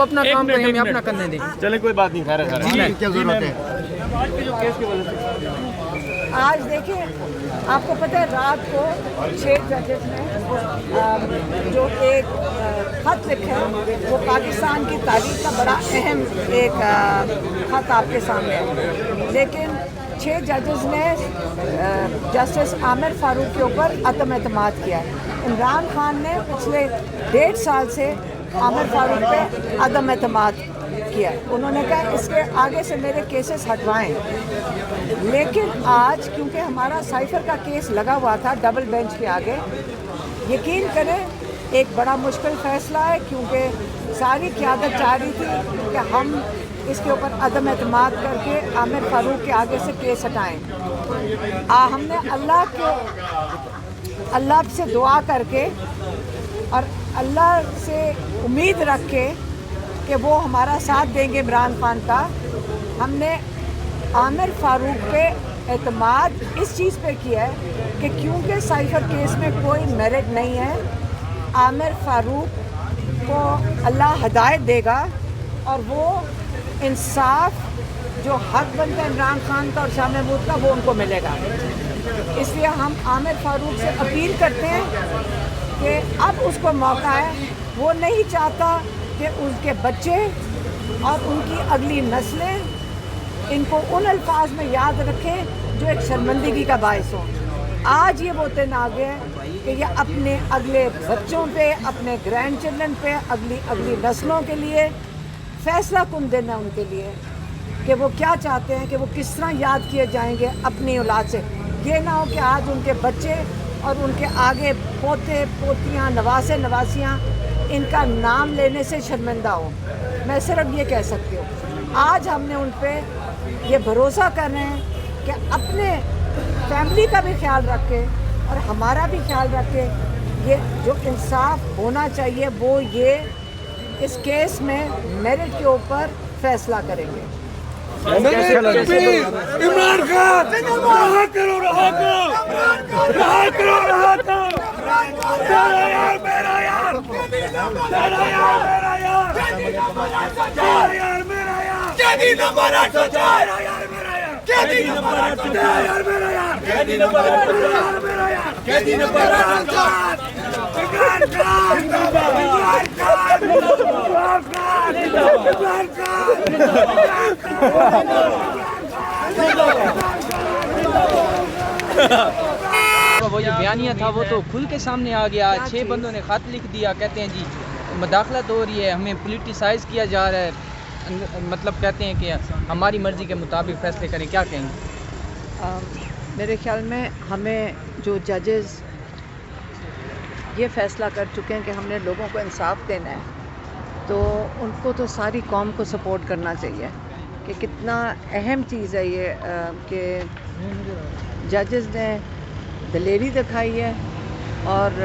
اپنا کام کریں، ہمیں اپنا کرنے دیں. چلے کوئی بات نہیں، خیر ہے. کیا ضرورت ہے؟ آج دیکھیں، آپ کو پتہ ہے رات کو 6 ججز نے جو ایک خط لکھا ہے وہ پاکستان کی تاریخ کا بڑا اہم ایک خط آپ کے سامنے ہے. لیکن 6 ججز نے جسٹس عامر فاروق کے اوپر عدم اعتماد کیا ہے. عمران خان نے پچھلے 1.5 سال سے عامر فاروق پہ عدم اعتماد کیا. انہوں نے کہا اس کے آگے سے میرے کیسز ہٹوائیں. لیکن آج کیونکہ ہمارا سائفر کا کیس لگا ہوا تھا ڈبل بینچ کے آگے، یقین کریں ایک بڑا مشکل فیصلہ ہے، کیونکہ ساری قیادت چاہ رہی تھی کہ ہم اس کے اوپر عدم اعتماد کر کے عامر فاروق کے آگے سے کیس ہٹائیں. ہم نے اللہ سے دعا کر کے اور اللہ سے امید رکھ کے کہ وہ ہمارا ساتھ دیں گے عمران خان کا، ہم نے عامر فاروق پہ اعتماد اس چیز پہ کیا ہے کہ کیونکہ سائفر کیس میں کوئی میرٹ نہیں ہے، عامر فاروق کو اللہ ہدایت دے گا اور وہ انصاف جو حق بنتا ہے عمران خان کا اور شاہ محمود کا وہ ان کو ملے گا. اس لیے ہم عامر فاروق سے اپیل کرتے ہیں کہ اب اس کو موقع ہے. وہ نہیں چاہتا کہ ان کے بچے اور ان کی اگلی نسلیں ان کو ان الفاظ میں یاد رکھیں جو ایک شرمندگی کا باعث ہو. آج یہ وہ دن آ گیا ہے کہ یہ اپنے اگلے بچوں پہ، اپنے گرینڈ چلڈرن پہ، اگلی نسلوں کے لیے فیصلہ کن دن ہے ان کے لیے کہ وہ کیا چاہتے ہیں، کہ وہ کس طرح یاد کیے جائیں گے اپنی اولاد سے. یہ نہ ہو کہ آج ان کے بچے اور ان کے آگے پوتے پوتیاں نواسے نواسیاں ان کا نام لینے سے شرمندہ ہوں. میں صرف یہ کہہ سکتی ہوں آج ہم نے ان پہ یہ بھروسہ کر رہے ہیں کہ اپنے فیملی کا بھی خیال رکھے اور ہمارا بھی خیال رکھے. یہ جو انصاف ہونا چاہیے وہ یہ اس کیس میں میرٹ کے اوپر فیصلہ کریں گے. عمران خان رہا کرو، رہا کرو، رہا کرو، رہا کرو. میرا یار، میرا یار، میرا یار، میرا یار، میرا یار، میرا یار، قیدی نمبر 804، میرا یار، میرا یار، قیدی نمبر 804، یار میرا یار، قیدی نمبر 804، میرا یار، قیدی نمبر 804. عمران خان، عمران خان، عمران خان، عمران خان. وہ جو بیانیہ تھا وہ تو کھل کے سامنے آ گیا. 6 بندوں نے خط لکھ دیا، کہتے ہیں جی مداخلت ہو رہی ہے، ہمیں پولیٹیسائز کیا جا رہا ہے، مطلب کہتے ہیں کہ ہماری مرضی کے مطابق فیصلے کریں. کیا کہیں گے؟ میرے خیال میں ہمیں جو ججز یہ فیصلہ کر چکے ہیں کہ ہم نے لوگوں کو انصاف دینا ہے تو ان کو تو ساری قوم کو سپورٹ کرنا چاہیے کہ کتنا اہم چیز ہے یہ کہ ججز نے دلیری دکھائی ہے اور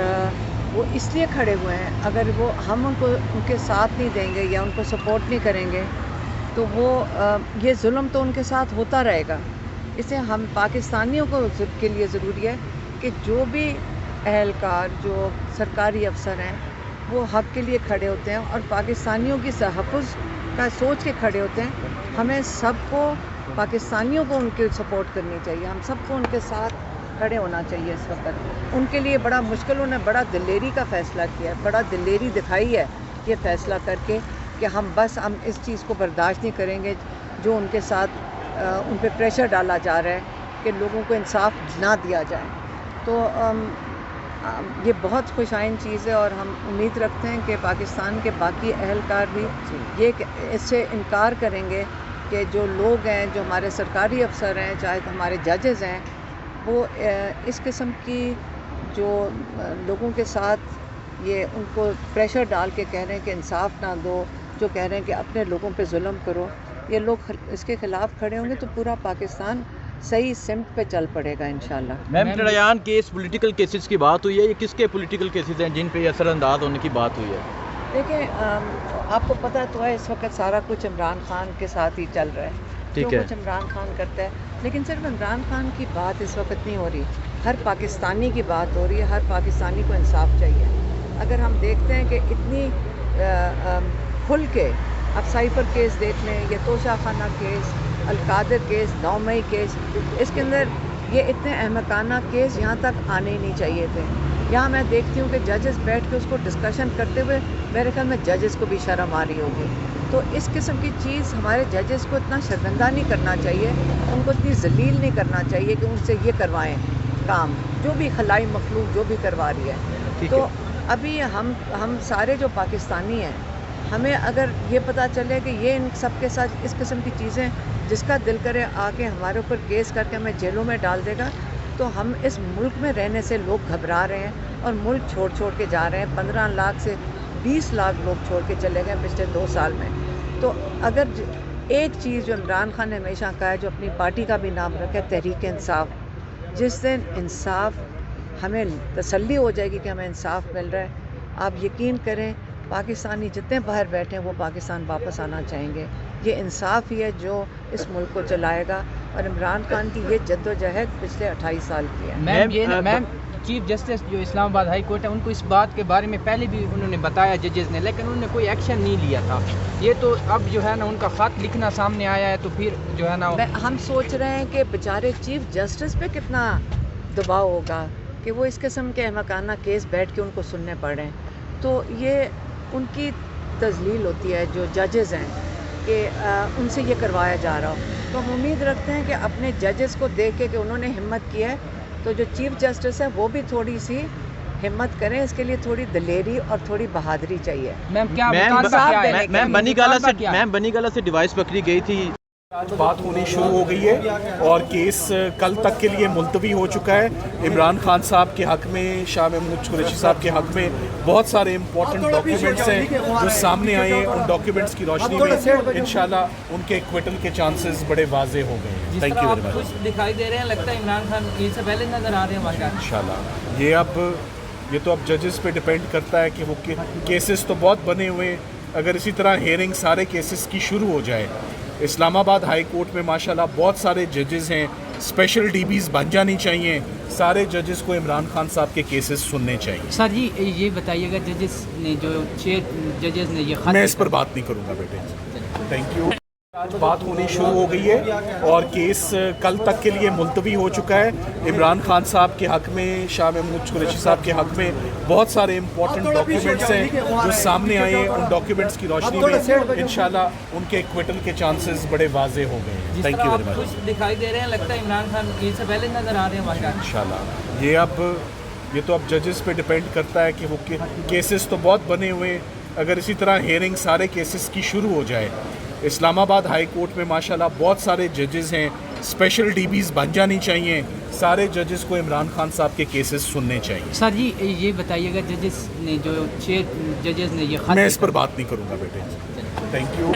وہ اس لیے کھڑے ہوئے ہیں. اگر وہ ہم ان کے ساتھ نہیں دیں گے یا ان کو سپورٹ نہیں کریں گے تو وہ یہ ظلم تو ان کے ساتھ ہوتا رہے گا. اسے ہم پاکستانیوں کو کے لیے ضروری ہے کہ جو بھی اہلکار جو سرکاری افسر ہیں وہ حق کے لیے کھڑے ہوتے ہیں اور پاکستانیوں کی تحفظ کا سوچ کے کھڑے ہوتے ہیں. ہمیں سب کو پاکستانیوں کو ان کی سپورٹ کرنی چاہیے، ہم سب کو ان کے ساتھ کھڑے ہونا چاہیے. اس وقت ان کے لیے بڑا مشکل، انہوں نے بڑا دلیری کا فیصلہ کیا ہے، بڑا دلیری دکھائی ہے یہ فیصلہ کر کے کہ ہم اس چیز کو برداشت نہیں کریں گے جو ان کے ساتھ ان پہ پریشر ڈالا جا رہا ہے کہ لوگوں کو انصاف نہ دیا جائے. تو یہ بہت خوش آئند چیز ہے اور ہم امید رکھتے ہیں کہ پاکستان کے باقی اہلکار بھی یہ اس سے انکار کریں گے کہ جو لوگ ہیں، جو ہمارے سرکاری افسر ہیں، چاہے ہمارے ججز ہیں، وہ اس قسم کی جو لوگوں کے ساتھ یہ ان کو پریشر ڈال کے کہہ رہے ہیں کہ انصاف نہ دو، جو کہہ رہے ہیں کہ اپنے لوگوں پہ ظلم کرو، یہ لوگ اس کے خلاف کھڑے ہوں گے تو پورا پاکستان صحیح سمت پہ چل پڑے گا انشاءاللہ. میم ٹریان کیس پولیٹیکل کیسز کی بات ہوئی ہے، یہ کس کے پولیٹیکل کیسز ہیں جن پہ یہ اثر انداز ہونے کی بات ہوئی ہے؟ دیکھیں آپ کو پتہ تو ہے اس وقت سارا کچھ عمران خان کے ساتھ ہی چل رہا ہے، جو کچھ عمران خان کرتا ہے. لیکن صرف عمران خان کی بات اس وقت نہیں ہو رہی، ہر پاکستانی کی بات ہو رہی ہے. ہر پاکستانی کو انصاف چاہیے. اگر ہم دیکھتے ہیں کہ اتنی کھل کے اب سائفر کیس دیکھ لیں، یہ توشہ خانہ کیس، القادر کیس، 9 مئی کیس، اس کے اندر یہ اتنے احمقانہ کیس یہاں تک آنے ہی نہیں چاہیے تھے. یہاں میں دیکھتی ہوں کہ ججز بیٹھ کے اس کو ڈسکشن کرتے ہوئے میرے خیال میں ججز کو بھی شرم آ رہی ہوگی. تو اس قسم کی چیز ہمارے ججز کو اتنا شرمندہ نہیں کرنا چاہیے، ان کو اتنی ذلیل نہیں کرنا چاہیے کہ ان سے یہ کروائیں کام جو بھی خلائی مخلوق جو بھی کروا رہی ہے. تو ابھی ہم سارے جو پاکستانی ہیں، ہمیں اگر یہ پتہ چلے کہ یہ ان سب کے ساتھ اس قسم کی چیزیں، جس کا دل کرے آ کے ہمارے اوپر کیس کر کے ہمیں جیلوں میں ڈال دے گا، تو ہم اس ملک میں رہنے سے لوگ گھبرا رہے ہیں اور ملک چھوڑ کے جا رہے ہیں. 15 لاکھ سے 20 لاکھ لوگ چھوڑ کے چلے گئے پچھلے 2 سال میں. تو اگر ایک چیز جو عمران خان نے ہمیشہ کہا ہے، جو اپنی پارٹی کا بھی نام رکھے، تحریک انصاف، جس دن انصاف ہمیں تسلی ہو جائے گی کہ ہمیں انصاف مل رہا ہے، آپ یقین کریں پاکستانی جتنے باہر بیٹھے ہیں وہ پاکستان واپس آنا چاہیں گے. یہ انصاف ہی ہے جو اس ملک کو چلائے گا، اور عمران خان کی یہ جدوجہد پچھلے 28 سال کی ہے. میم چیف جسٹس جو اسلام آباد ہائی کورٹ ہے، ان کو اس بات کے بارے میں پہلے بھی انہوں نے بتایا ججز نے، لیکن انہوں نے کوئی ایکشن نہیں لیا تھا. یہ تو اب جو ہے نا ان کا خط لکھنا سامنے آیا ہے، تو پھر جو ہے نا ہم سوچ رہے ہیں کہ بیچارے چیف جسٹس پہ کتنا دباؤ ہوگا کہ وہ اس قسم کے احمقانہ کیس بیٹھ کے ان کو سننے پڑ رہے ہیں. تو یہ ان کی تذلیل ہوتی ہے جو ججز ہیں کہ ان سے یہ کروایا جا رہا ہو. تو ہم امید رکھتے ہیں کہ اپنے ججز کو دیکھ کے کہ انہوں نے ہمت کی ہے، تو جو چیف جسٹس ہے وہ بھی تھوڑی سی ہمت کریں. اس کے لیے تھوڑی دلیری اور تھوڑی بہادری چاہیے. بنی گالہ سے ڈیوائس پکڑی گئی تھی، آج بات ہونی شروع ہو گئی ہے اور کیس کل تک کے لیے ملتوی ہو چکا ہے. عمران خان صاحب کے حق میں، شاہ محمود قریشی صاحب کے حق میں بہت سارے امپورٹنٹ ڈاکیومنٹس ہیں جو سامنے آئے ہیں. ان ڈاکیومنٹس کی روشنی میں انشاءاللہ ان کے ایکویٹل کے چانسز بڑے واضح ہو گئے ہیں. Thank you very much. دکھائی دے رہے ہیں، لگتا ہے عمران خان عید سے پہلے نظر آ رہے ہیں انشاءاللہ. یہ تو اب ججز پہ ڈیپینڈ کرتا ہے کہ وہ کیسز تو بہت بنے ہوئے ہیں. اگر اسی طرح ہیئرنگ سارے کیسز کی شروع ہو جائے، اسلام آباد ہائی کورٹ میں ماشاءاللہ بہت سارے ججز ہیں، اسپیشل ڈی بیز بن جانی چاہیے. سارے ججز کو عمران خان صاحب کے کیسز سننے چاہیے. سر جی یہ بتائیے گا، ججز نے جو 6 ججز نے یہ خط، میں اس پر بات نہیں کروں گا بیٹے. Thank you. آج بات ہونی شروع ہو گئی ہے اور کیس کل تک کے لیے ملتوی ہو چکا ہے. عمران خان صاحب کے حق میں، شاہ محمود قریشی صاحب کے حق میں بہت سارے امپورٹنٹ ڈاکیومنٹس ہیں جو سامنے آئے ہیں. ان ڈاکیومنٹس کی روشنی میں انشاءاللہ ان کے ایکویٹل کے چانسز بڑے واضح ہو گئے ہیں. Thank you very much. دکھائی دے رہے ہیں، لگتا ہے عمران خان عید سے پہلے نظر آ رہے ہیں انشاءاللہ. یہ تو اب ججز پہ ڈیپینڈ کرتا ہے کہ وہ کیسز تو بہت بنے ہوئے ہیں. اگر اسی طرح ہیئرنگ سارے کیسز کی شروع ہو جائے، اسلام آباد ہائی کورٹ میں ماشاءاللہ بہت سارے ججز ہیں، اسپیشل ڈی بیز بن جانی چاہیے. سارے ججز کو عمران خان صاحب کے کیسز سننے چاہیے. سر جی یہ بتائیے گا، ججز نے جو 6 ججز نے یہ خط، میں اس پر بات نہیں کروں گا بیٹے. Thank you.